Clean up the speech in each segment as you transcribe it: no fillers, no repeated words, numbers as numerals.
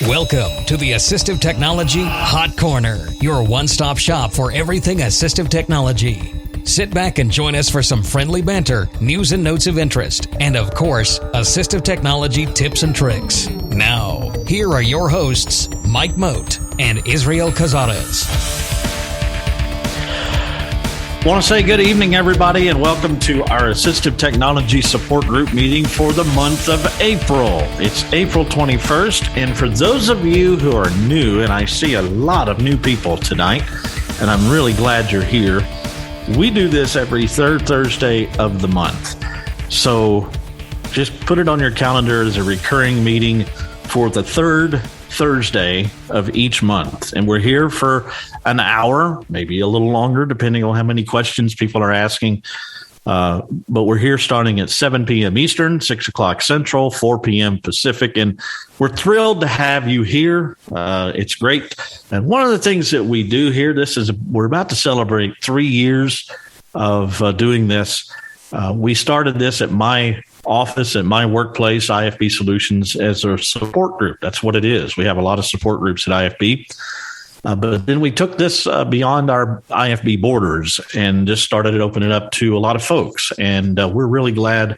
Welcome to the Assistive Technology Hot Corner, your one-stop shop for everything assistive technology. Sit back and join us for some friendly banter, news and notes of interest, and of course, assistive technology tips and tricks. Now, here are your hosts, Mike Moat and Israel Cazares. Want to say good evening, everybody, and welcome to our Assistive Technology Support Group meeting for the month of April. It's April 21st, and for those of you who are new, and I see a lot of new people tonight, and I'm really glad you're here, we do this every third Thursday of the month. So just put it on your calendar as a recurring meeting for the third Thursday of each month. And we're here for an hour, maybe a little longer, depending on how many questions people are asking. But we're here starting at 7 p.m. Eastern, 6 o'clock Central, 4 p.m. Pacific. And we're thrilled to have you here. It's great. And one of the things that we do here, we're about to celebrate 3 years of doing this. We started this at my office, at my workplace, IFB Solutions, as a support group. That's what it is. We have a lot of support groups at IFB. But then we took this beyond our IFB borders and just started opening it up to a lot of folks. And we're really glad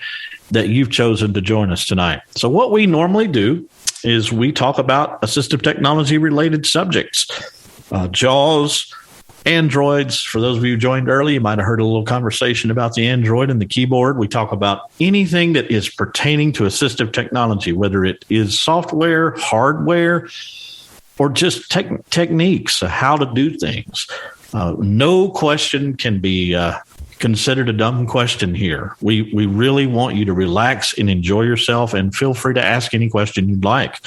that you've chosen to join us tonight. So what we normally do is we talk about assistive technology related subjects, JAWS, Androids. For those of you who joined early, you might have heard a little conversation about the Android and the keyboard. We talk about anything that is pertaining to assistive technology, whether it is software, hardware, or just techniques, how to do things. No question can be considered a dumb question here. We really want you to relax and enjoy yourself, and feel free to ask any question you'd like,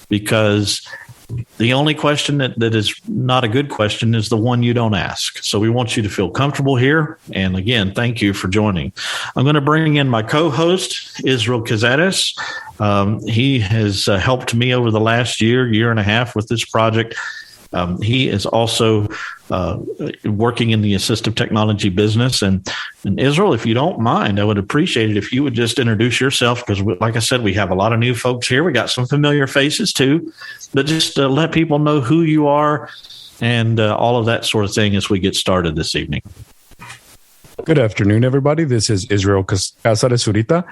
because the only question that is not a good question is the one you don't ask. So we want you to feel comfortable here. And again, thank you for joining. I'm going to bring in my co-host, Israel Cazares. He has helped me over the last year and a half with this project. He is also working in the assistive technology business. And Israel, if you don't mind, I would appreciate it if you would just introduce yourself, because like I said, we have a lot of new folks here. We got some familiar faces too, but just let people know who you are and all of that sort of thing as we get started this evening. Good afternoon, everybody. This is Israel Cazares.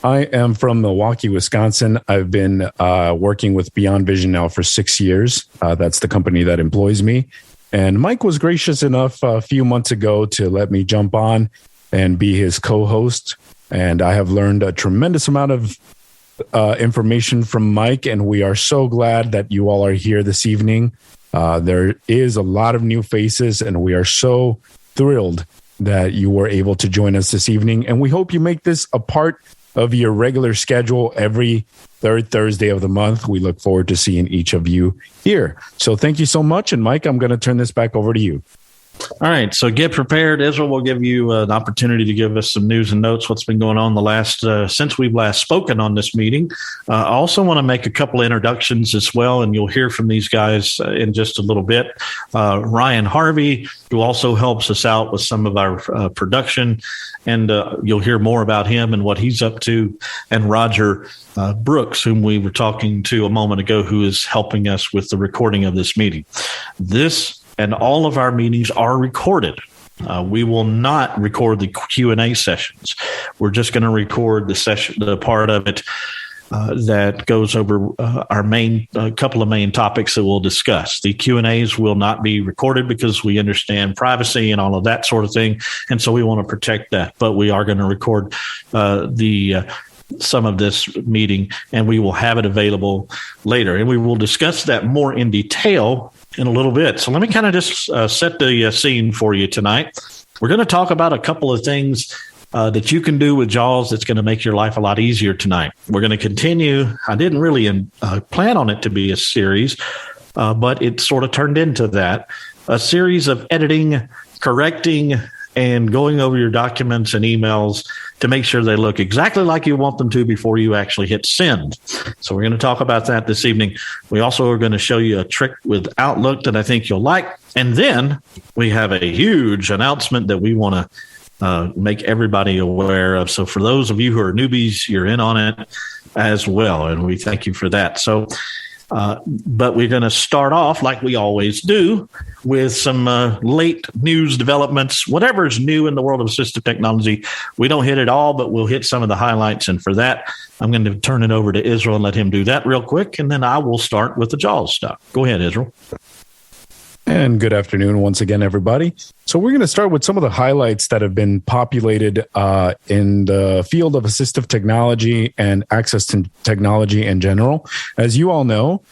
I am from Milwaukee, Wisconsin. I've been working with Beyond Vision now for 6 years. That's the company that employs me. And Mike was gracious enough a few months ago to let me jump on and be his co-host. And I have learned a tremendous amount of information from Mike, and we are so glad that you all are here this evening. There is a lot of new faces, and we are so thrilled that you were able to join us this evening. And we hope you make this a part of your regular schedule every third Thursday of the month. We look forward to seeing each of you here. So thank you so much. And Mike, I'm going to turn this back over to you. All right. So get prepared. Israel will give you an opportunity to give us some news and notes, what's been going on the last since we've last spoken on this meeting. I also want to make a couple of introductions as well, and you'll hear from these guys in just a little bit. Ryan Harvey, who also helps us out with some of our production, and you'll hear more about him and what he's up to. And Roger Brooks, whom we were talking to a moment ago, who is helping us with the recording of this meeting. This and all of our meetings are recorded. We will not record the Q&A sessions. We're just going to record the part of it that goes over our main couple of main topics that we'll discuss. The Q&As will not be recorded because we understand privacy and all of that sort of thing, and so we want to protect that. But we are going to record some of this meeting, and we will have it available later, and we will discuss that more in detail in a little bit. So let me kind of just set the scene for you tonight. We're going to talk about a couple of things that you can do with JAWS that's going to make your life a lot easier tonight. We're going to continue. I didn't really plan on it to be a series, but it sort of turned into that. A series of editing, correcting, and going over your documents and emails to make sure they look exactly like you want them to before you actually hit send. So we're going to talk about that this evening. We also are going to show you a trick with Outlook that I think you'll like. And then we have a huge announcement that we want to make everybody aware of. So for those of you who are newbies, you're in on it as well. And we thank you for that. So But we're going to start off like we always do with some late news developments, whatever's new in the world of assistive technology. We don't hit it all, but we'll hit some of the highlights. And for that, I'm going to turn it over to Israel and let him do that real quick. And then I will start with the JAWS stuff. Go ahead, Israel. And good afternoon once again, everybody. So we're going to start with some of the highlights that have been populated in the field of assistive technology and access to technology in general. As you all know,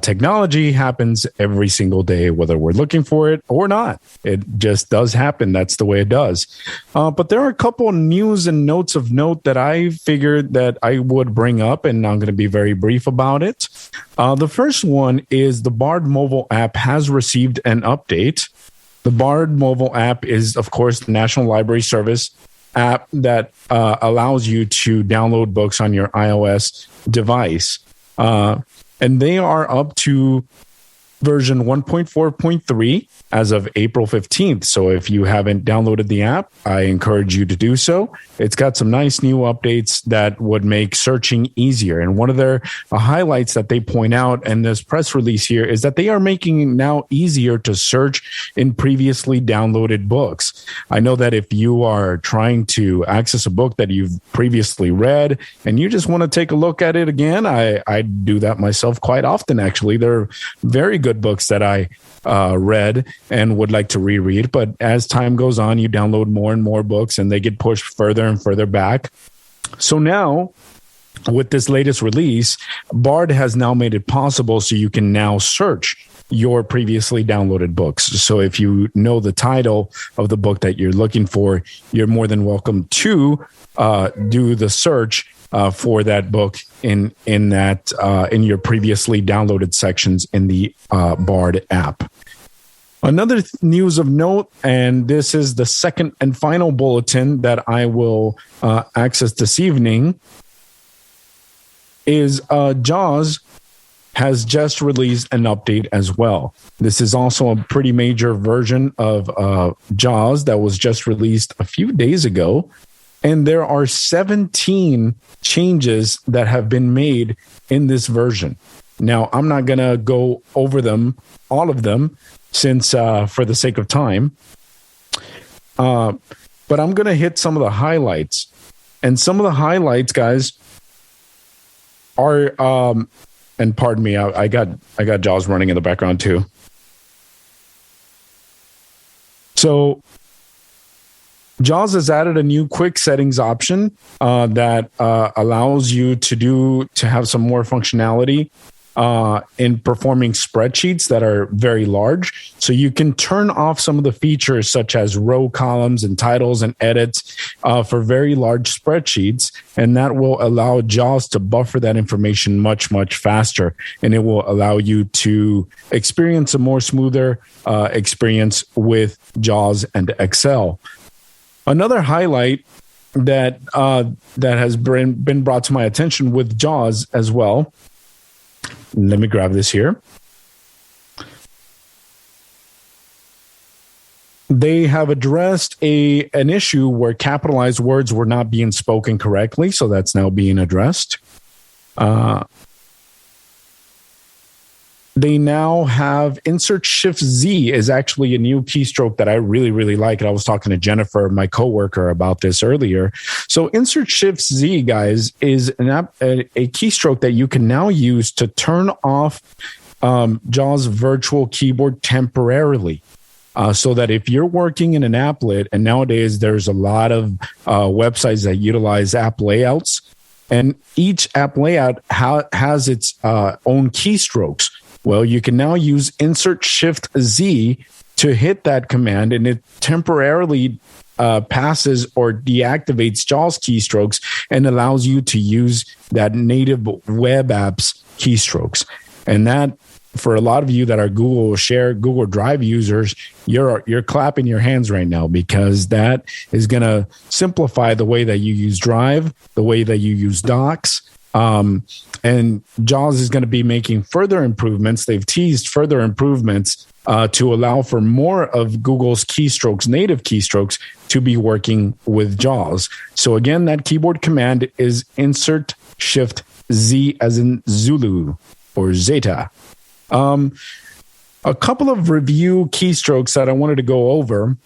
technology happens every single day, whether we're looking for it or not. It just does happen. That's the way it does. But there are a couple of news and notes of note that I figured that I would bring up, and I'm going to be very brief about it. The first one is the Bard mobile app has received an update. The Bard mobile app is, of course, the National Library Service app that allows you to download books on your iOS device. And they are up to version 1.4.3 as of April 15th. So if you haven't downloaded the app, I encourage you to do so. It's got some nice new updates that would make searching easier. And one of their highlights that they point out in this press release here is that they are making it now easier to search in previously downloaded books. I know that if you are trying to access a book that you've previously read and you just want to take a look at it again, I do that myself quite often, actually. They're very good books that I read and would like to reread. But as time goes on, you download more and more books and they get pushed further and further back. So now, with this latest release, Bard has now made it possible so you can now search your previously downloaded books. So if you know the title of the book that you're looking for, you're more than welcome to do the search for that book in your previously downloaded sections in the Bard app. Another news of note, and this is the second and final bulletin that I will access this evening, is JAWS has just released an update as well. This is also a pretty major version of JAWS that was just released a few days ago. And there are 17 changes that have been made in this version. Now, I'm not going to go over them, all of them, since for the sake of time. But I'm going to hit some of the highlights. And some of the highlights, guys, are, and pardon me, I got JAWS running in the background too. So JAWS has added a new quick settings option that allows you to have some more functionality in performing spreadsheets that are very large. So you can turn off some of the features such as row columns and titles and edits for very large spreadsheets. And that will allow JAWS to buffer that information much, much faster. And it will allow you to experience a more smoother experience with JAWS and Excel. Another highlight that has been brought to my attention with JAWS as well. Let me grab this here. They have addressed an issue where capitalized words were not being spoken correctly, so that's now being addressed. They now have Insert Shift Z is actually a new keystroke that I really, really like. And I was talking to Jennifer, my coworker, about this earlier. So Insert Shift Z, guys, is a keystroke that you can now use to turn off JAWS virtual keyboard temporarily. So that if you're working in an applet, and nowadays there's a lot of websites that utilize app layouts, and each app layout has its own keystrokes. Well, you can now use Insert Shift Z to hit that command, and it temporarily passes or deactivates JAWS keystrokes and allows you to use that native web apps keystrokes. And that, for a lot of you that are Google Drive users, you're clapping your hands right now, because that is going to simplify the way that you use Drive, the way that you use Docs. And JAWS is going to be making further improvements. They've teased further improvements to allow for more of Google's keystrokes, native keystrokes, to be working with JAWS. So again, that keyboard command is Insert Shift Z as in Zulu. or Zeta. A couple of review keystrokes that I wanted to go over,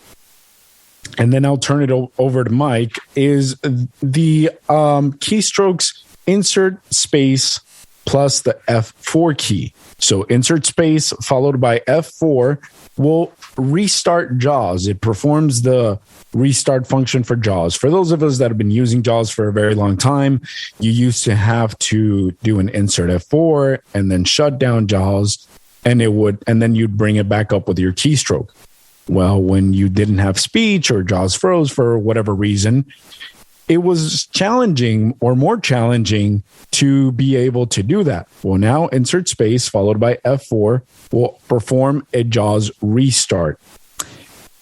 and then I'll turn it over to Mike, is the keystrokes insert space plus the F4 key. So insert space followed by F4 will restart JAWS. It performs the restart function for JAWS. For those of us that have been using JAWS for a very long time, you used to have to do an insert F4 and then shut down JAWS, and then you'd bring it back up with your keystroke. Well, when you didn't have speech or JAWS froze for whatever reason, it was challenging or more challenging to be able to do that. Well, now insert space followed by F4 will perform a JAWS restart.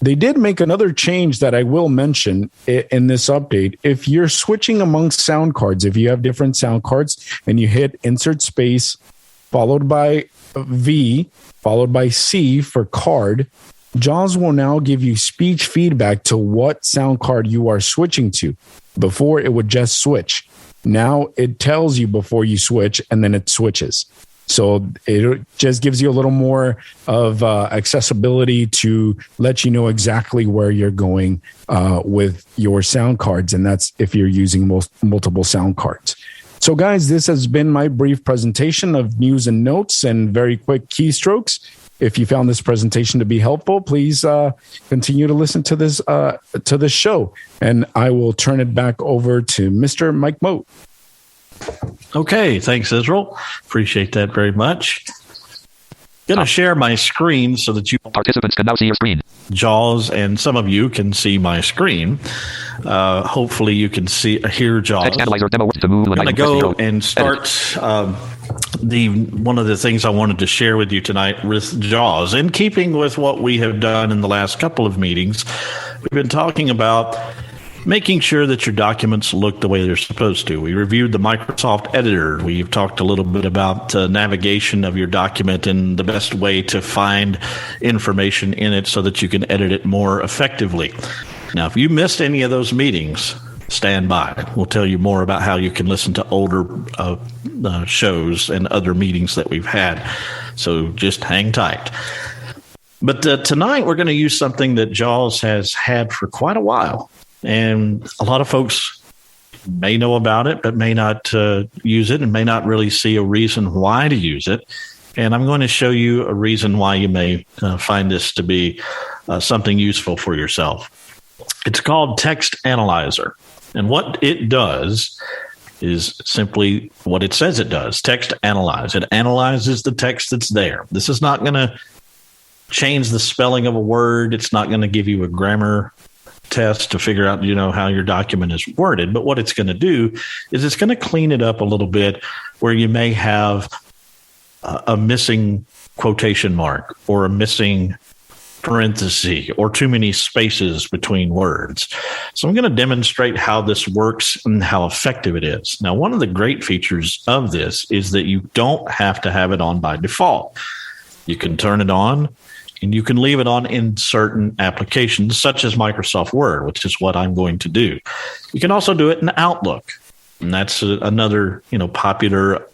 They did make another change that I will mention in this update. If you're switching amongst sound cards, if you have different sound cards and you hit insert space followed by V followed by C for card, JAWS will now give you speech feedback to what sound card you are switching to. Before, it would just switch. Now it tells you before you switch, and then it switches. So it just gives you a little more of accessibility to let you know exactly where you're going with your sound cards, and that's if you're using multiple sound cards. So guys, this has been my brief presentation of news and notes and very quick keystrokes. If you found this presentation to be helpful, please continue to listen to this show, and I will turn it back over to Mr. Mike Moat. Okay, thanks, Israel. Appreciate that very much. Going to share my screen so that you participants can now see your screen. JAWS, and some of you can see my screen. Hopefully, you can hear JAWS. Text analyzer demo to move. I'm going to go and start one of the things I wanted to share with you tonight with JAWS. In keeping with what we have done in the last couple of meetings, we've been talking about making sure that your documents look the way they're supposed to. We reviewed the Microsoft Editor. We've talked a little bit about navigation of your document and the best way to find information in it so that you can edit it more effectively. Now, if you missed any of those meetings, stand by. We'll tell you more about how you can listen to older shows and other meetings that we've had. So just hang tight. But tonight we're going to use something that JAWS has had for quite a while. And a lot of folks may know about it, but may not use it and may not really see a reason why to use it. And I'm going to show you a reason why you may find this to be something useful for yourself. It's called Text Analyzer. And what it does is simply what it says it does, text analyze. It analyzes the text that's there. This is not going to change the spelling of a word. It's not going to give you a grammar test to figure out, how your document is worded. But what it's going to do is it's going to clean it up a little bit where you may have a missing quotation mark or a missing parenthesis or too many spaces between words. So I'm going to demonstrate how this works and how effective it is. Now, one of the great features of this is that you don't have to have it on by default. You can turn it on, and you can leave it on in certain applications, such as Microsoft Word, which is what I'm going to do. You can also do it in Outlook, and that's another popular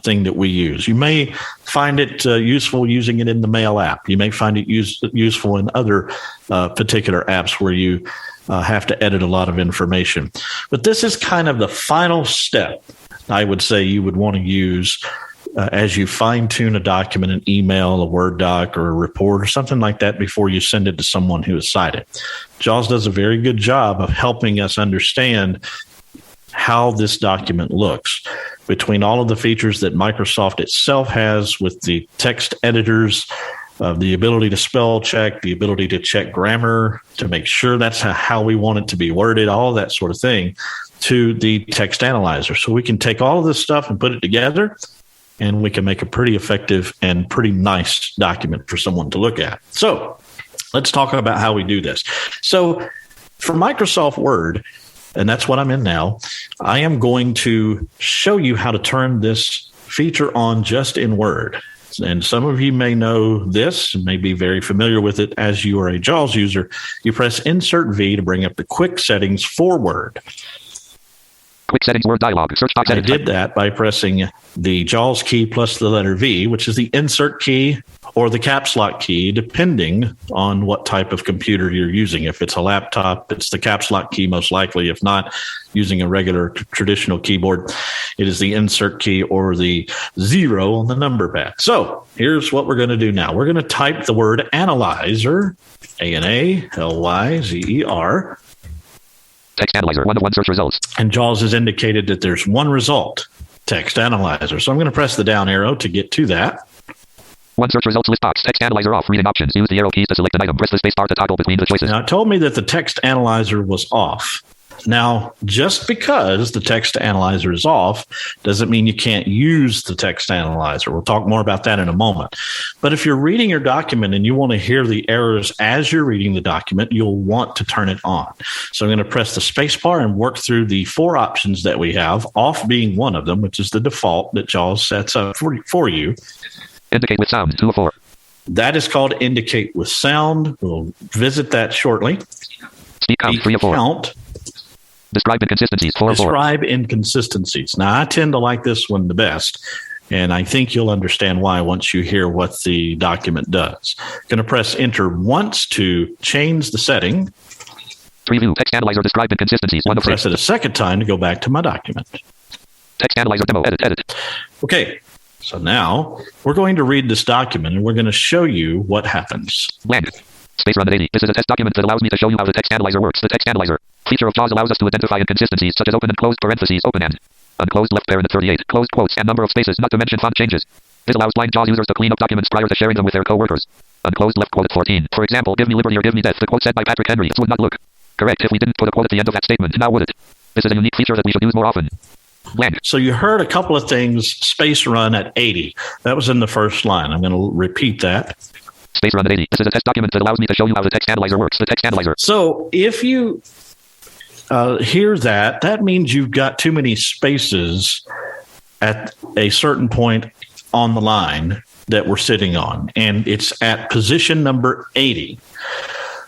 thing that we use. You may find it useful using it in the Mail app. You may find it useful in other particular apps where you have to edit a lot of information. But this is kind of the final step, I would say, you would want to use as you fine-tune a document, an email, a Word doc, or a report, or something like that before you send it to someone who is sighted. JAWS does a very good job of helping us understand how this document looks. Between all of the features that Microsoft itself has with the text editors, the ability to spell check, the ability to check grammar, to make sure that's how we want it to be worded, all that sort of thing, to the text analyzer. So we can take all of this stuff and put it together, and we can make a pretty effective and pretty nice document for someone to look at. So let's talk about how we do this. So for Microsoft Word, and that's what I'm in now, I am going to show you how to turn this feature on just in Word. And some of you may know this, may be very familiar with it as you are a JAWS user. You press Insert V to bring up the quick settings for Word. Quick settings word dialog. Search box I edit. did that by pressing the JAWS key plus the letter V, which is the insert key or the caps lock key, depending on what type of computer you're using. If it's a laptop, it's the caps lock key most likely. If not, using a regular traditional keyboard, it is the insert key or the 0 on the number pad. So here's what we're going to do now. We're going to type the word analyzer, A-N-A-L-Y-Z-E-R. Text analyzer, 1 of 1 search results. And JAWS has indicated that there's one result, text analyzer. So I'm going to press the down arrow to get to that. 1 search results list box. Text analyzer off. Reading options. Use the arrow keys to select an item. Press the space bar to toggle between the choices. Now, it told me that the text analyzer was off. Now, just because the text analyzer is off doesn't mean you can't use the text analyzer. We'll talk more about that in a moment. But if you're reading your document and you want to hear the errors as you're reading the document, you'll want to turn it on. So I'm going to press the space bar and work through the 4 options that we have, off being one of them, which is the default that JAWS sets up for you. Indicate with sound, 2 of 4. That is called indicate with sound. We'll visit that shortly. Speak count, 3 of 4. Count. Describe inconsistencies, 4 of 4. Describe inconsistencies. Now, I tend to like this one the best, and I think you'll understand why once you hear what the document does. Going to press enter once to change the setting. Preview, text analyzer, describe inconsistencies, 1 of 6. Press it a second time to go back to my document. Text analyzer demo, edit. Okay, so now we're going to read this document, and we're going to show you what happens. Blank. Space run at 80. This is a test document that allows me to show you how the text analyzer works. The text analyzer feature of JAWS allows us to identify inconsistencies such as open and closed parentheses, open and unclosed left parent at 38, closed quotes, and number of spaces, not to mention font changes. This allows blind JAWS users to clean up documents prior to sharing them with their co-workers. Unclosed left quote at 14. For example, give me liberty or give me death. The quote said by Patrick Henry. This would not look correct if we didn't put a quote at the end of that statement. Now would it? This is a unique feature that we should use more often. Blank. So you heard a couple of things, space run at 80. That was in the first line. I'm going to repeat that. Space run at 80. This is a test document that allows me to show you how the text analyzer works. The text analyzer. So if you hear that, that means you've got too many spaces at a certain point on the line that we're sitting on, and it's at position number 80.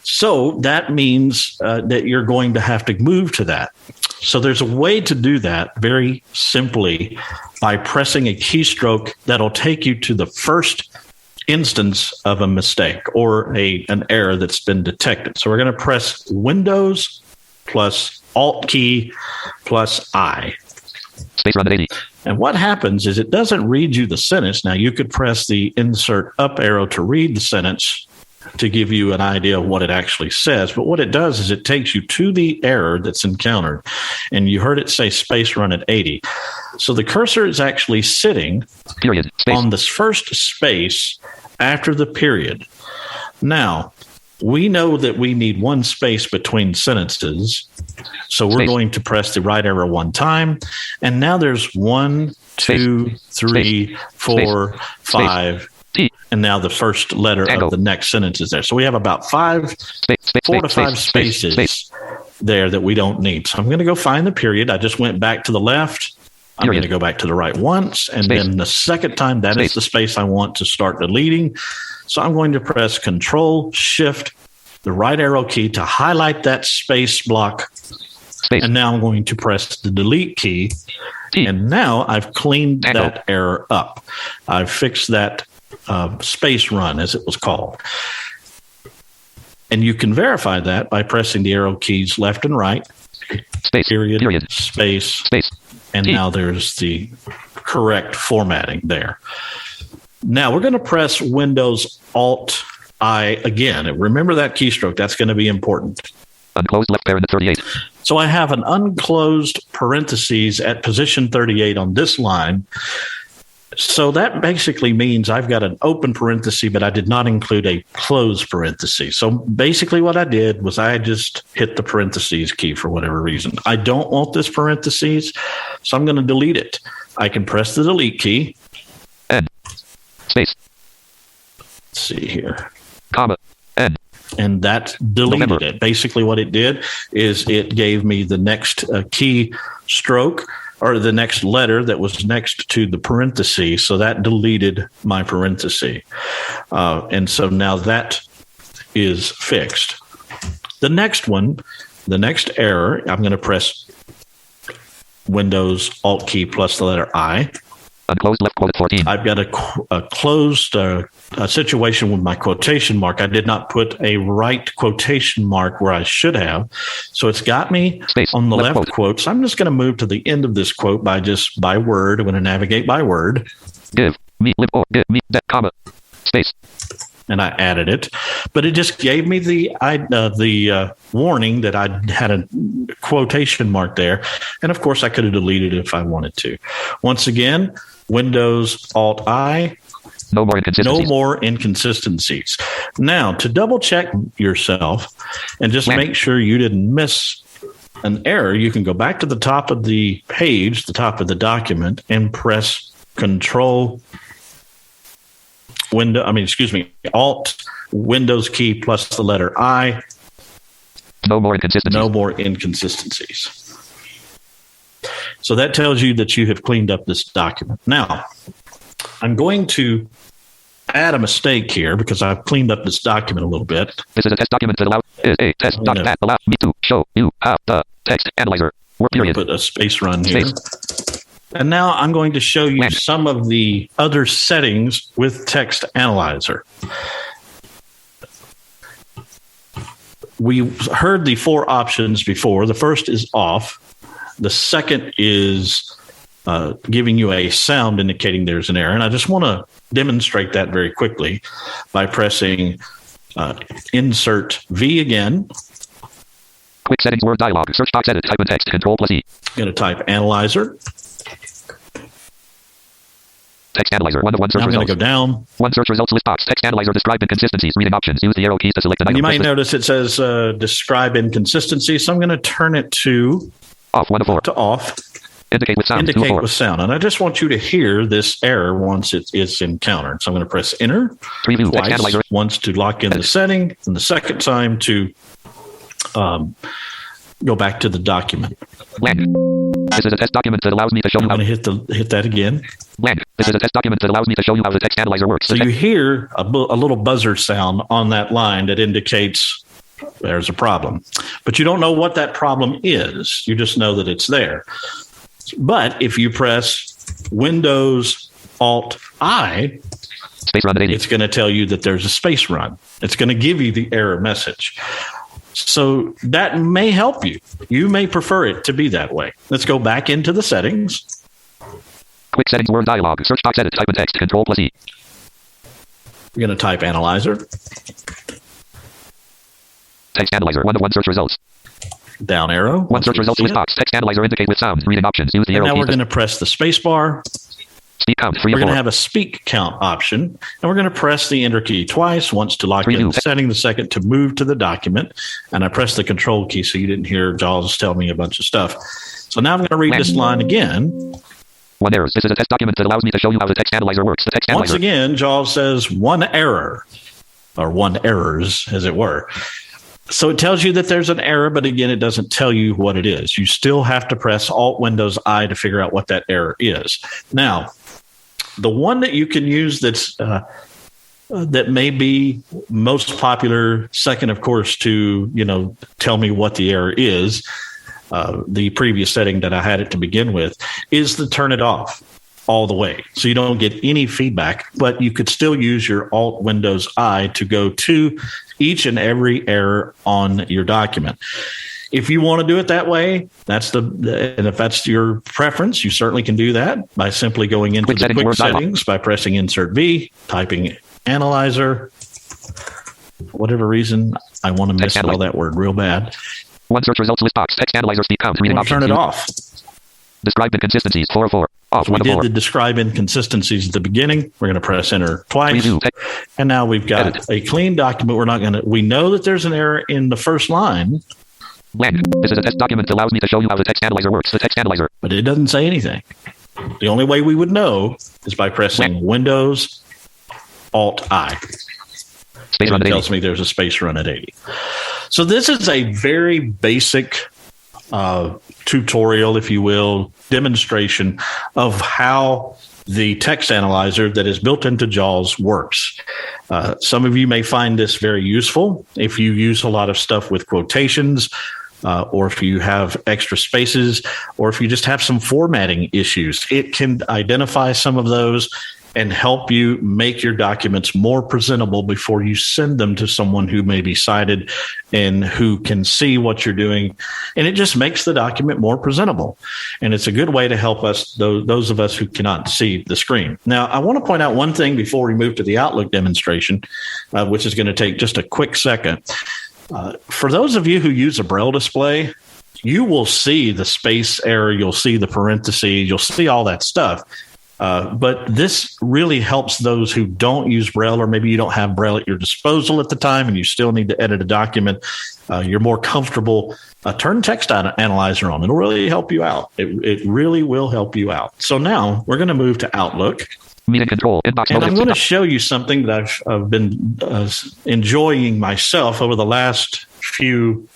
So that means that you're going to have to move to that. So there's a way to do that very simply by pressing a keystroke that'll take you to the first instance of a mistake or an error that's been detected. So we're going to press Windows plus Alt key plus I. Space run at 80. And what happens is it doesn't read you the sentence. Now you could press the insert up arrow to read the sentence to give you an idea of what it actually says. But what it does is it takes you to the error that's encountered. And you heard it say space run at 80. So the cursor is actually sitting Period. Space. on this first space after the period. Now, we know that we need 1 space between sentences. So we're Space. going to press the right arrow 1 time. And now there's 1, 2, 3, 4, 5. T. And now the first letter Tango. of the next sentence is there. So we have about 4 to 5 spaces there that we don't need. So I'm going to go find the period. I just went back to the left. I'm going to go back to the right once. And then the second time, that is the space I want to start deleting. So I'm going to press Control Shift, the right arrow key to highlight that space block. And now I'm going to press the delete key. And now I've cleaned that error up. I've fixed that space run, as it was called. And you can verify that by pressing the arrow keys left and right. Period. Space. And now there's the correct formatting there. Now we're going to press Windows Alt I again. And remember that keystroke. That's going to be important. Unclosed left parent at 38. So I have an unclosed parentheses at position 38 on this line. So that basically means I've got an open parenthesis, but I did not include a closed parenthesis. So basically what I did was I just hit the parentheses key for whatever reason. I don't want this parentheses, so I'm going to delete it. I can press the delete key. N. Space. Let's see here. Comma. N. And that deleted it. Basically what it did is it gave me the next key stroke, or the next letter that was next to the parenthesis. So that deleted my parenthesis. And so now that is fixed. The next one, the next error, I'm going to press Windows Alt key plus the letter I. Unclosed left quote 14. I've got a closed a situation with my quotation mark. I did not put a right quotation mark where I should have. So it's got me Space, on the left quote. quote. So I'm just going to move to the end of this quote by word. I'm going to navigate by word. Give me live or give me that comma space. And I added it, but it just gave me the warning that I had a quotation mark there. And of course I could have deleted it if I wanted to. Once again, Windows Alt I. No more inconsistencies. No more inconsistencies. Now, to double check yourself and just make sure you didn't miss an error, you can go back to the top of the page, the top of the document, and press Alt Windows key plus the letter I. No more inconsistencies. No more inconsistencies. So that tells you that you have cleaned up this document. Now, I'm going to add a mistake here because I've cleaned up this document a little bit. This is a test document that is a test document that allows me to show you how the text analyzer works. Period. Put a space run here. And now I'm going to show you some of the other settings with Text Analyzer. We heard the 4 options before. The first is off. The second is giving you a sound indicating there's an error. And I just want to demonstrate that very quickly by pressing Insert V again. Quick settings word dialog. Search box edit. Type in text. Control plus E. I'm going to type Analyzer. Text Analyzer. 1 of 1 search I'm results. going to go down. 1 search results list box. Text Analyzer. Describe inconsistencies. Reading options. Use the arrow keys to select an item. You might notice it says describe inconsistency. So I'm going to turn it to off. 1 of 4. To off. Indicate with sound. Indicate with sound. And I just want you to hear this error once it is encountered. So I'm going to press enter Preview. twice. Text Analyzer. Once to lock in the setting, and the second time to go back to the document. Blank. This is a test document that allows me to show you I'm how. going to hit that again. Blank. This is a test document that allows me to show you how the text analyzer works. So you hear a little buzzer sound on that line that indicates there's a problem. But you don't know what that problem is. You just know that it's there. But if you press Windows Alt I, space run at 80. It's going to tell you that there's a space run. It's going to give you the error message. So that may help you. You may prefer it to be that way. Let's go back into the settings. Quick settings word dialog. Search box edit. Type in text. Control plus E. We're going to type Analyzer. Text Analyzer. 1 of 1 search results. Down arrow. 1 search results list box. Text Analyzer. Indicate with sound. Reading options. Use the arrow Now keys. we're going to press the space bar. Speak count. 3 We're of going 4. to have a speak count option, and we're going to press the enter key twice, once to lock in the setting, the second to move to the document. And I pressed the control key so you didn't hear Jaws tell me a bunch of stuff. So now I'm going to read this line again. 1 errors. This is a test document that allows me to show you how the text analyzer works. The text analyzer. Once again, Jaws says 1 error, or 1 errors, as it were. So it tells you that there's an error, but again, it doesn't tell you what it is. You still have to press Alt Windows I to figure out what that error is. Now, the one that you can use that's that may be most popular, second, of course, to tell me what the error is, the previous setting that I had it to begin with, is to turn it off all the way. So you don't get any feedback, but you could still use your Alt Windows I to go to each and every error on your document. If you want to do it that way, and if that's your preference, you certainly can do that by simply going into the quick settings by pressing Insert V, typing Analyzer. For whatever reason, I want to misspell that word real bad. 1 search results list box. Text Analyzer. Speak count. Reading options. Turn it off. Describe inconsistencies. 4 of 4. Off. So we did the describe inconsistencies at the beginning. We're going to press enter twice. And now we've got a clean document. We know that there's an error in the first line. Blank. This is a test document that allows me to show you how the text analyzer works. The text analyzer. But it doesn't say anything. The only way we would know is by pressing Windows Alt I. Space run at 80. It tells me there's a space run at 80. So this is a very basic tutorial, if you will, demonstration of how the text analyzer that is built into JAWS works. Some of you may find this very useful if you use a lot of stuff with quotations, or if you have extra spaces, or if you just have some formatting issues. It can identify some of those and help you make your documents more presentable before you send them to someone who may be sighted and who can see what you're doing. And it just makes the document more presentable. And it's a good way to help us, those of us who cannot see the screen. Now, I want to point out one thing before we move to the Outlook demonstration, which is going to take just a quick second. For those of you who use a Braille display, you will see the space error, you'll see the parentheses, you'll see all that stuff. But this really helps those who don't use Braille, or maybe you don't have Braille at your disposal at the time and you still need to edit a document. You're more comfortable. Turn Text Analyzer on. It'll really help you out. It really will help you out. So now we're going to move to Outlook. Meeting control. Inbox and mode. I'm going to show you something that I've been enjoying myself over the last few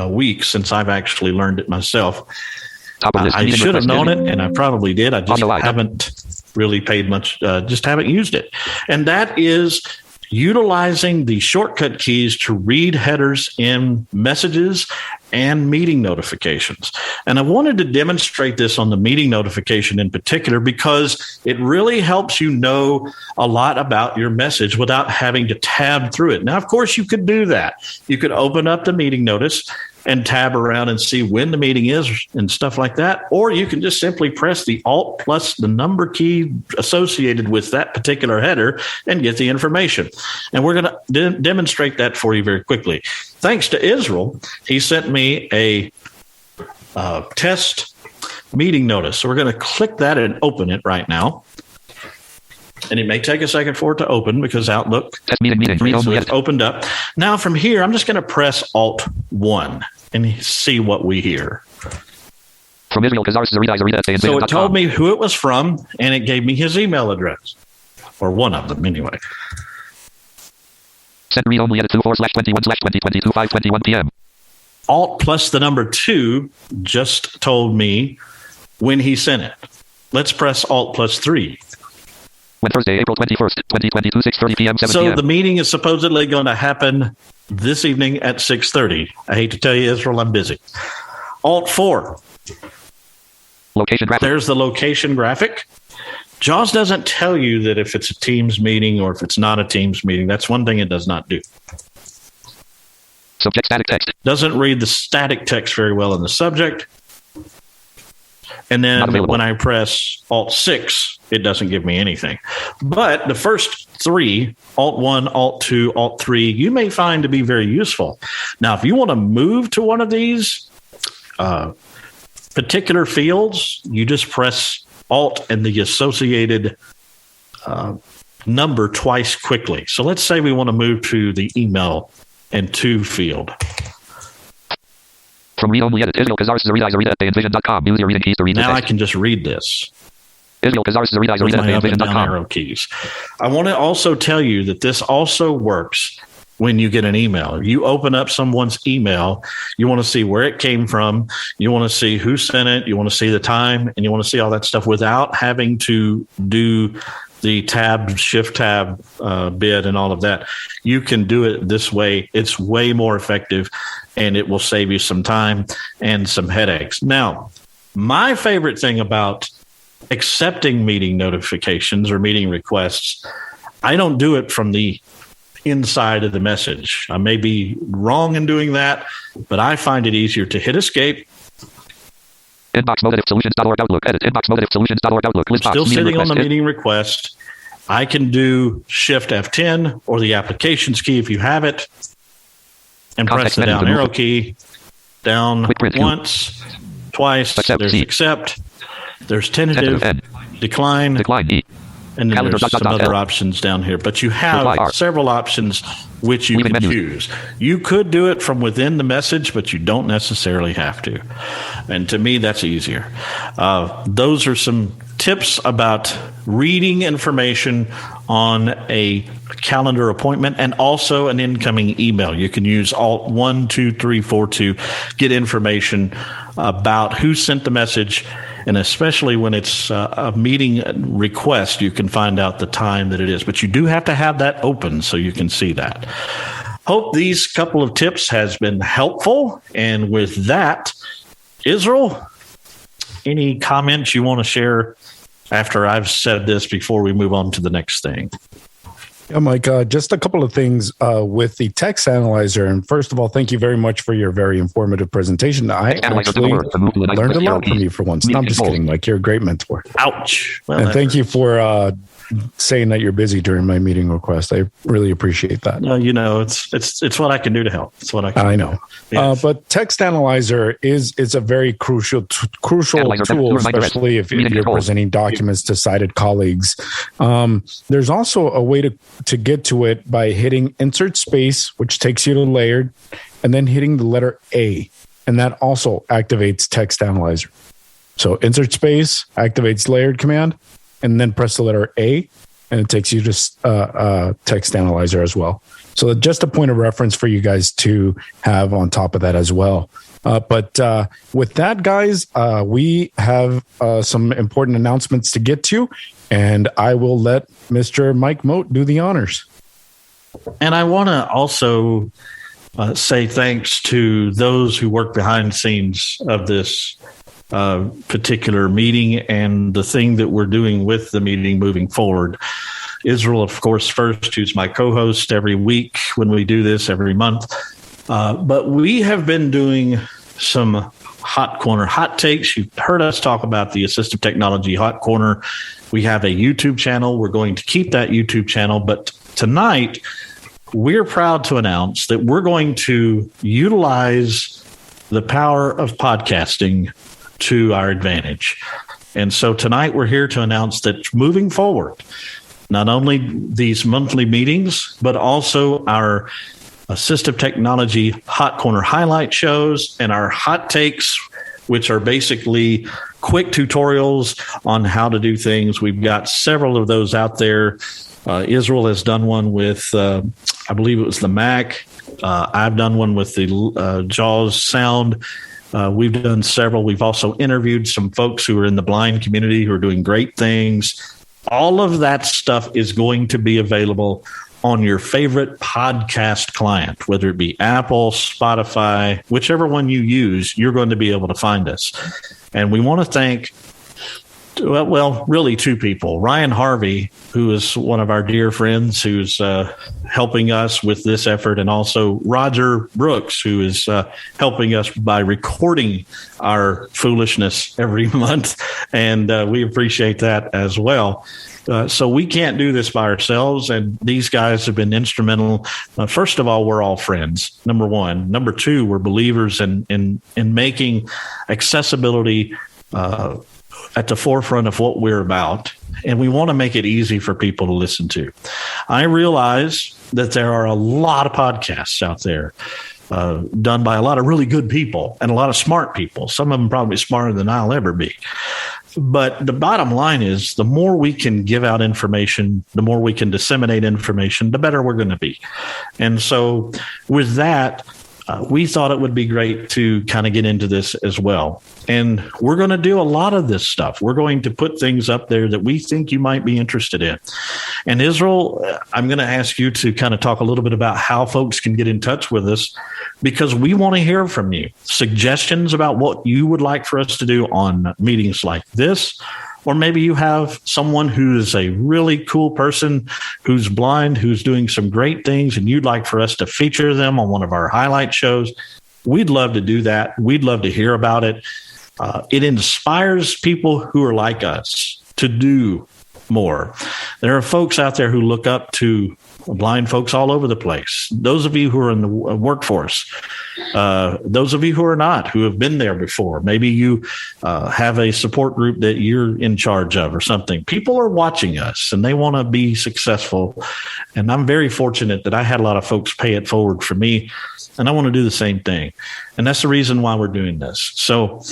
weeks since I've actually learned it myself. I should have known it, and I probably did. I just haven't really paid much, just haven't used it. And that is utilizing the shortcut keys to read headers in messages and meeting notifications. And I wanted to demonstrate this on the meeting notification in particular because it really helps you know a lot about your message without having to tab through it. Now, of course, you could do that. You could open up the meeting notice and tab around and see when the meeting is and stuff like that. Or you can just simply press the Alt plus the number key associated with that particular header and get the information. And we're going to demonstrate that for you very quickly. Thanks to Israel, he sent me a test meeting notice. So we're going to click that and open it right now. And it may take a second for it to open because Outlook it's opened up. Now from here, I'm just going to press Alt 1 and see what we hear. From Israel, so it told me who it was from, and it gave me his email address, or one of them anyway. Send read only at 24/21/2022 5:21 p.m. Alt plus the number 2 just told me when he sent it. Let's press Alt plus 3. Thursday, April 21st, 2022, 6:30 p.m., 7 So p.m. the meeting is supposedly going to happen this evening at 6:30. I hate to tell you, Israel, I'm busy. Alt 4. Location graphic. There's the location graphic. JAWS doesn't tell you that if it's a Teams meeting or if it's not a Teams meeting. That's one thing it does not do. Subject static text. Doesn't read the static text very well in the subject. And then when I press Alt 6, it doesn't give me anything. But the first 3, Alt 1, Alt 2, Alt 3, you may find to be very useful. Now, if you want to move to one of these particular fields, you just press Alt and the associated number twice quickly. So let's say we want to move to the email and to field. From read only edit. Israel Kazars Zarida Zarida Envision.com. Use your reading keys to read Now text. I can just read this. Israel Kazars Zarida With Zarida my up and down Envision.com. arrow keys. I want to also tell you that this also works when you get an email. You open up someone's email, you want to see where it came from, you want to see who sent it, you want to see the time, and you want to see all that stuff without having to do the shift tab bit and all of that. You can do it this way. It's way more effective, and it will save you some time and some headaches. Now, my favorite thing about accepting meeting notifications or meeting requests, I don't do it from the inside of the message. I may be wrong in doing that, but I find it easier to hit escape. Inbox mode edit solutions.org Outlook. Edit inbox mode edit solutions.org Outlook. List Still box, sitting on the request. meeting request. I can do Shift F10 or the applications key if you have it, and Context press the menu down to move arrow it. key. Down Quick print, once, twice. Accept, There's C. accept. There's tentative, Tentative, N. decline, Decline E. and then Calendar, there's dot, some dot, other L. options down here. But you have Reply R. several options which you Leaving can menu. choose. You could do it from within the message, but you don't necessarily have to. And to me, that's easier. Those are some tips about reading information on a calendar appointment and also an incoming email. You can use Alt 1, 2, 3, 4 to get information about who sent the message. And especially when it's a meeting request, you can find out the time that it is. But you do have to have that open so you can see that. hope these couple of tips has been helpful. And with that, Israel, any comments you want to share after I've said this before we move on to the next thing? Yeah, Mike, just a couple of things with the text analyzer. And first of all, thank you very much for your very informative presentation. I actually learned a lot from you for once. No, I'm just kidding, Mike. You're a great mentor. Ouch. Well, and thank you for saying that you're busy during my meeting request. I really appreciate that. It's what I can do to help. It's what I can. I know. Yes. But text analyzer is a very crucial tool, especially if you're presenting documents to sighted colleagues. There's also a way to get to it by hitting insert space, which takes you to layered, and then hitting the letter A, and that also activates text analyzer. So insert space activates layered command, and then press the letter A, and it takes you to text analyzer as well. So just a point of reference for you guys to have on top of that as well. But with that, guys, we have some important announcements to get to, and I will let Mr. Mike Moat do the honors. And I want to also say thanks to those who work behind the scenes of this particular meeting and the thing that we're doing with the meeting moving forward. Israel, of course, first, who's my co-host every week when we do this every month. But we have been doing some Hot Corner hot takes. You've heard us talk about the Assistive Technology Hot Corner. We have a YouTube channel. We're going to keep that YouTube channel. But tonight, we're proud to announce that we're going to utilize the power of podcasting to our advantage. And so tonight we're here to announce that moving forward, not only these monthly meetings, but also our Assistive Technology Hot Corner highlight shows and our hot takes, which are basically quick tutorials on how to do things. We've got several of those out there. Israel has done one with, I believe it was the Mac. I've done one with the JAWS sound. We've done several. We've also interviewed some folks who are in the blind community who are doing great things. All of that stuff is going to be available on your favorite podcast client, whether it be Apple, Spotify, whichever one you use, you're going to be able to find us. And we want to thank, well, really two people. Ryan Harvey, who is one of our dear friends who's helping us with this effort, and also Roger Brooks, who is helping us by recording our foolishness every month. And we appreciate that as well. So we can't do this by ourselves, and these guys have been instrumental. First of all, we're all friends, number one. Number two, we're believers in making accessibility at the forefront of what we're about, and we want to make it easy for people to listen to. I realize that there are a lot of podcasts out there done by a lot of really good people and a lot of smart people, some of them probably smarter than I'll ever be. But the bottom line is the more we can give out information, the more we can disseminate information, the better we're going to be. And so with that, we thought it would be great to kind of get into this as well. And we're going to do a lot of this stuff. We're going to put things up there that we think you might be interested in. And Israel, I'm going to ask you to kind of talk a little bit about how folks can get in touch with us, because we want to hear from you. Suggestions about what you would like for us to do on meetings like this. Or maybe you have someone who is a really cool person who's blind, who's doing some great things, and you'd like for us to feature them on one of our highlight shows. We'd love to do that. We'd love to hear about it. It inspires people who are like us to do more. There are folks out there who look up to blind folks all over the place. Those of you who are in the workforce, those of you who are not, who have been there before, maybe you have a support group that you're in charge of or something. People are watching us and they want to be successful. And I'm very fortunate that I had a lot of folks pay it forward for me, and I want to do the same thing. And that's the reason why we're doing this. So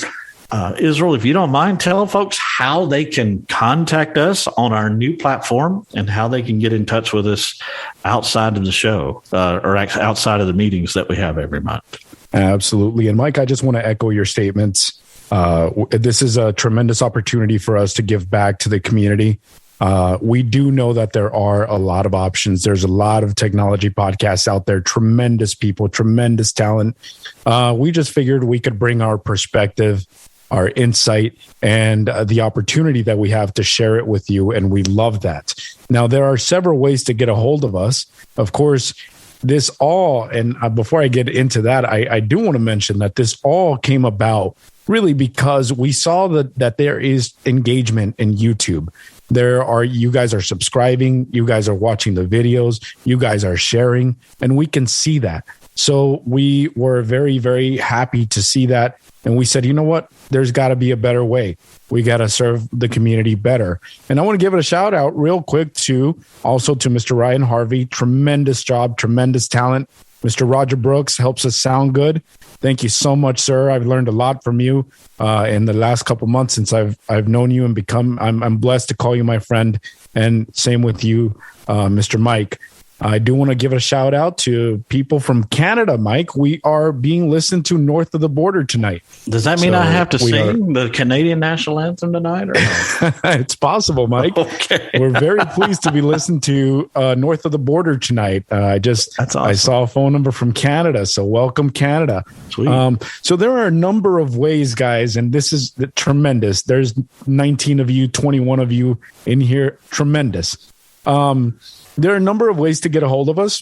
Israel, if you don't mind, tell folks how they can contact us on our new platform and how they can get in touch with us outside of the show or outside of the meetings that we have every month. Absolutely. And Mike, I just want to echo your statements. This is a tremendous opportunity for us to give back to the community. We do know that there are a lot of options. There's a lot of technology podcasts out there, tremendous people, tremendous talent. We just figured we could bring our perspective, our insight, and the opportunity that we have to share it with you. And we love that. Now, there are several ways to get a hold of us. Of course, this all, and before I get into that, I do want to mention that this all came about really because we saw that there is engagement in YouTube. You guys are subscribing, you guys are watching the videos, you guys are sharing, and we can see that. So we were very, very happy to see that. And we said, you know what? There's got to be a better way. We got to serve the community better. And I want to give it a shout out real quick to Mr. Ryan Harvey. Tremendous job, tremendous talent. Mr. Roger Brooks helps us sound good. Thank you so much, sir. I've learned a lot from you in the last couple months since I've known you and I'm blessed to call you my friend. And same with you, Mr. Mike. I do want to give a shout out to people from Canada, Mike. We are being listened to north of the border tonight. Does that mean I have to sing the Canadian national anthem tonight? Or no? It's possible, Mike. Okay. We're very pleased to be listened to north of the border tonight. That's awesome. I saw a phone number from Canada, so welcome, Canada. Sweet. So there are a number of ways, guys, and this is tremendous. There's 19 of you, 21 of you in here. Tremendous. There are a number of ways to get a hold of us.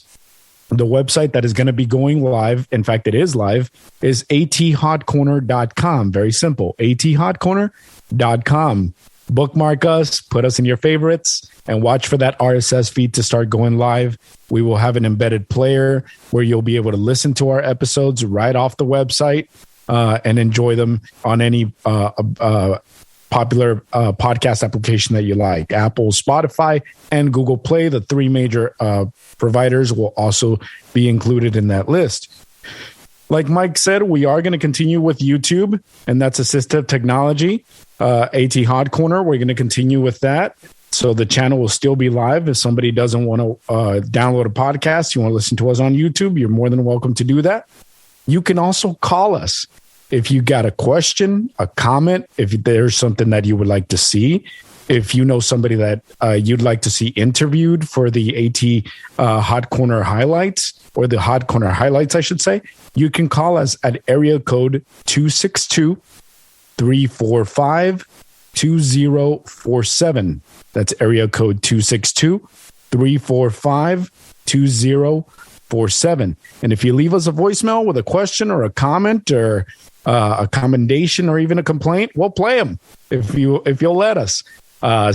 The website that is going to be going live, in fact, it is live, is athotcorner.com. Very simple, athotcorner.com. Bookmark us, put us in your favorites, and watch for that RSS feed to start going live. We will have an embedded player where you'll be able to listen to our episodes right off the website and enjoy them on any popular podcast application that you like. Apple, Spotify, and Google Play, the three major providers, will also be included in that list. Like Mike said, we are going to continue with YouTube, and that's Assistive Technology, AT Hot Corner. We're going to continue with that. So the channel will still be live. If somebody doesn't want to download a podcast, you want to listen to us on YouTube, you're more than welcome to do that. You can also call us. If you got a question, a comment, if there's something that you would like to see, if you know somebody that you'd like to see interviewed for the AT Hot Corner highlights, or the Hot Corner highlights, I should say, you can call us at area code 262-345-2047. That's area code 262-345-2047. And if you leave us a voicemail with a question or a comment or a commendation or even a complaint, we'll play them if you'll let us.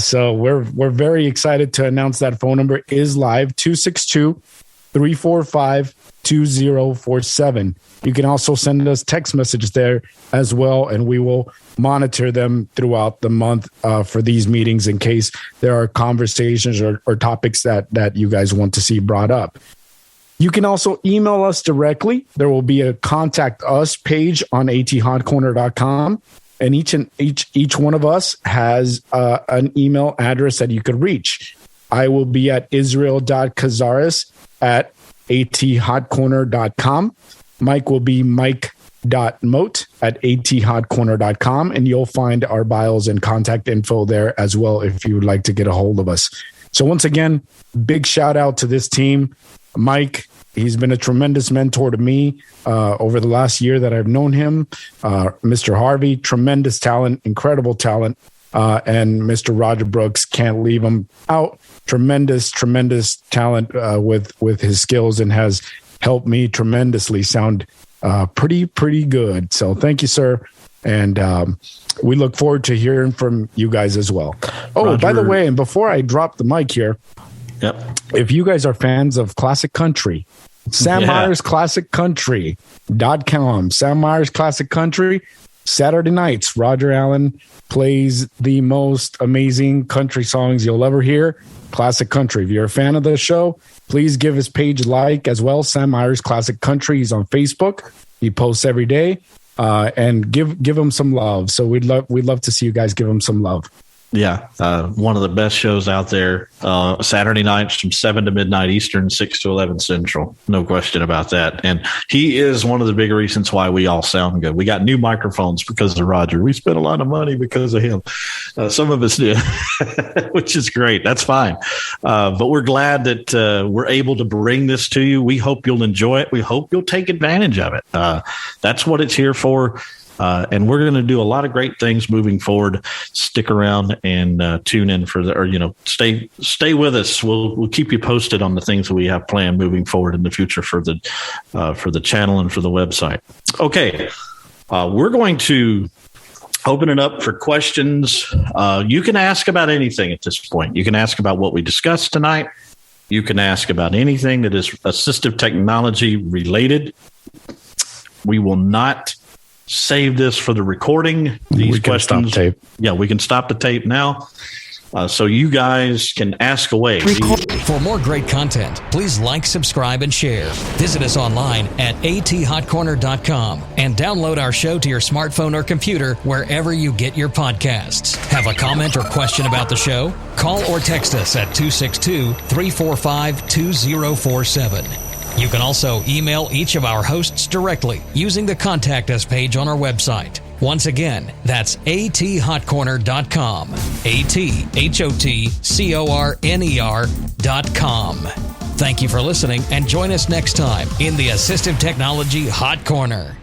So we're very excited to announce that phone number is live, 262-345-2047. You can also send us text messages there as well, and we will monitor them throughout the month for these meetings in case there are conversations or topics that you guys want to see brought up. You can also email us directly. There will be a contact us page on athotcorner.com, and each one of us has an email address that you could reach. I will be at israel.cazares@athotcorner.com. Mike will be mike.moat@athotcorner.com, and you'll find our bios and contact info there as well if you would like to get a hold of us. So once again, big shout out to this team. Mike, he's been a tremendous mentor to me over the last year that I've known him. Mr. Harvey, tremendous talent, incredible talent. And Mr. Roger Brooks, can't leave him out. Tremendous talent with his skills, and has helped me tremendously sound pretty good. So thank you, sir. And we look forward to hearing from you guys as well. Oh, Roger. By the way, and before I drop the mic here, yep, if you guys are fans of classic country, Sam Myers Classic Country.com. Sam Myers Classic Country, Saturday nights, Roger Allen plays the most amazing country songs you'll ever hear. Classic Country. If you're a fan of the show, please give his page like as well. Sam Myers Classic Country. He's on Facebook. He posts every day. And give him some love. So we'd love to see you guys give him some love. Yeah, one of the best shows out there. Saturday nights from 7 to midnight Eastern, 6 to 11 Central. No question about that. And he is one of the big reasons why we all sound good. We got new microphones because of Roger. We spent a lot of money because of him. Some of us did, which is great. That's fine. But we're glad that we're able to bring this to you. We hope you'll enjoy it. We hope you'll take advantage of it. That's what it's here for. And we're going to do a lot of great things moving forward. Stick around and tune in stay with us. We'll keep you posted on the things that we have planned moving forward in the future for the channel and for the website. Okay, we're going to open it up for questions. You can ask about anything at this point. You can ask about what we discussed tonight. You can ask about anything that is assistive technology related. We will not save this for the recording. These questions. Stop tape. Yeah, we can stop the tape now. So you guys can ask away. For more great content, please like, subscribe, and share. Visit us online at athotcorner.com and download our show to your smartphone or computer wherever you get your podcasts. Have a comment or question about the show? Call or text us at 262-345-2047. You can also email each of our hosts directly using the Contact Us page on our website. Once again, that's athotcorner.com. athotcorner.com. Thank you for listening, and join us next time in the Assistive Technology Hot Corner.